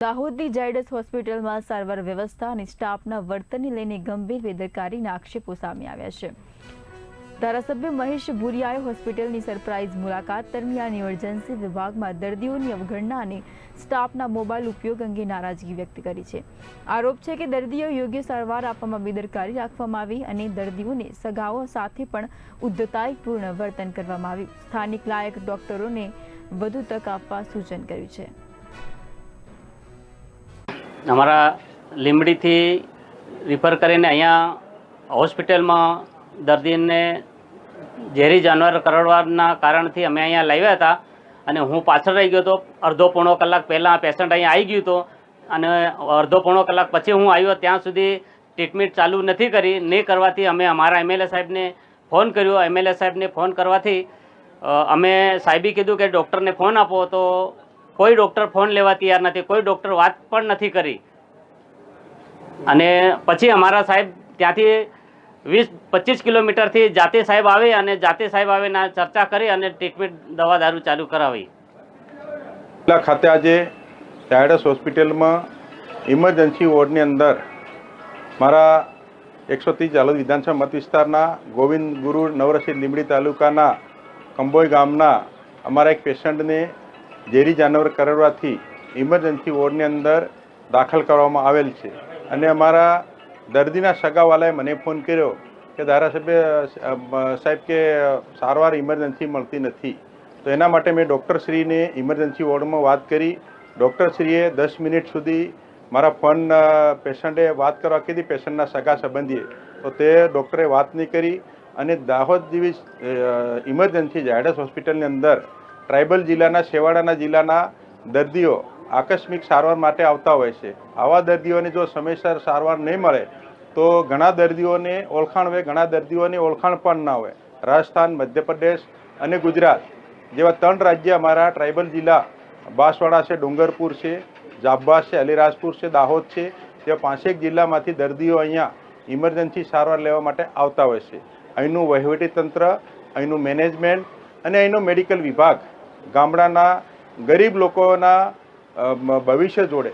દાહોદની ઝાયડસ હોસ્પિટલમાં સારવાર વ્યવસ્થા અને સ્ટાફના વર્તનને લઈને ગંભીર બેદરકારીના આક્ષેપો સામે આવ્યા છે। ધારાસભ્ય મહેશ ભુરિયાએ હોસ્પિટલની સરપ્રાઇઝ મુલાકાત દરમિયાન ઇમરજન્સી વિભાગમાં દર્દીઓની અવગણના અને સ્ટાફના મોબાઈલ ઉપયોગ અંગે નારાજગી વ્યક્ત કરી છે। આરોપ છે કે દર્દીઓ યોગ્ય સારવાર આપવામાં બેદરકારી રાખવામાં આવી અને દર્દીઓને સગાઓ સાથે પણ ઉદ્ધતાઈપૂર્ણ વર્તન કરવામાં આવ્યું। સ્થાનિક લાયક ડોક્ટરોને વધુ તક આપવા સૂચન કર્યું છે। અમારા લીંબડીથી રિફર કરીને અહીંયા હોસ્પિટલમાં દર્દીને ઝેરી જાનવર કરડવાના કારણથી અમે અહીંયા લાવ્યા હતા અને હું પાછળ રહી ગયો હતો। અડધો પોણો કલાક પહેલાં પેશન્ટ અહીંયા આવી ગયું હતું અને અડધો પોણો કલાક પછી હું આવ્યો ત્યાં સુધી ટ્રીટમેન્ટ ચાલુ નથી કરી। નહીં કરવાથી અમે અમારા એમએલએ સાહેબને ફોન કર્યો। એમએલએ સાહેબને ફોન કરવાથી અમે સાહેબે કીધું કે ડૉક્ટરને ફોન આપો, તો કોઈ ડૉક્ટર ફોન લેવા તૈયાર નથી, કોઈ ડૉક્ટર વાત પણ નથી કરી। અને પછી અમારા સાહેબ ત્યાંથી 20-25 કિલોમીટરથી જાતે સાહેબ આવે અને જાતે સાહેબ આવીને ચર્ચા કરી અને ટ્રીટમેન્ટ દવા દારૂ ચાલુ કરાવી। ખાતે આજે ઝાયડસ હોસ્પિટલમાં ઇમરજન્સી વોર્ડની અંદર મારા 130 ઝાલોદ વિધાનસભા મત વિસ્તારના ગોવિંદ ગુરુ નવરસિંહ લીંબડી તાલુકાના કંબોઈ ગામના અમારા એક પેશન્ટને ઝેરી જાનવર કરડવાથી ઇમરજન્સી વોર્ડની અંદર દાખલ કરવામાં આવેલ છે અને અમારા દર્દીના સગાવાલાએ મને ફોન કર્યો કે ધારાસભ્ય સાહેબ કે સારવાર ઇમરજન્સી મળતી નથી। તો એના માટે મેં ડૉક્ટરશ્રીને ઇમરજન્સી વોર્ડમાં વાત કરી। ડૉક્ટરશ્રીએ 10 મિનિટ સુધી મારા ફોન પેશન્ટે વાત કરવા કીધી, પેશન્ટના સગા સંબંધીએ, તો તે ડૉક્ટરે વાત નહીં કરી અને દાહોદ જેવી ઇમરજન્સી ઝાયડસ હોસ્પિટલની અંદર ટ્રાઇબલ જિલ્લાના છેવાડાના જિલ્લાના દર્દીઓ આકસ્મિક સારવાર માટે આવતા હોય છે। આવા દર્દીઓને જો સમયસર સારવાર નહીં મળે તો ઘણા દર્દીઓને ઓળખાણ હોય, ઘણા દર્દીઓને ઓળખાણ પણ ના હોય। રાજસ્થાન, મધ્યપ્રદેશ અને ગુજરાત જેવા 3 રાજ્ય અમારા ટ્રાઇબલ જિલ્લા બાંસવાડા છે, ડુંગરપુર છે, જાબાઝ છે, અલીરાજપુર છે, દાહોદ છે, તેવા 5 જિલ્લામાંથી દર્દીઓ અહીંયા ઇમરજન્સી સારવાર લેવા માટે આવતા હોય છે। અહીંનું વહીવટીતંત્ર, અહીંનું મેનેજમેન્ટ અને અહીંનો મેડિકલ વિભાગ ગામડાના ગરીબ લોકોના ભવિષ્ય જોડે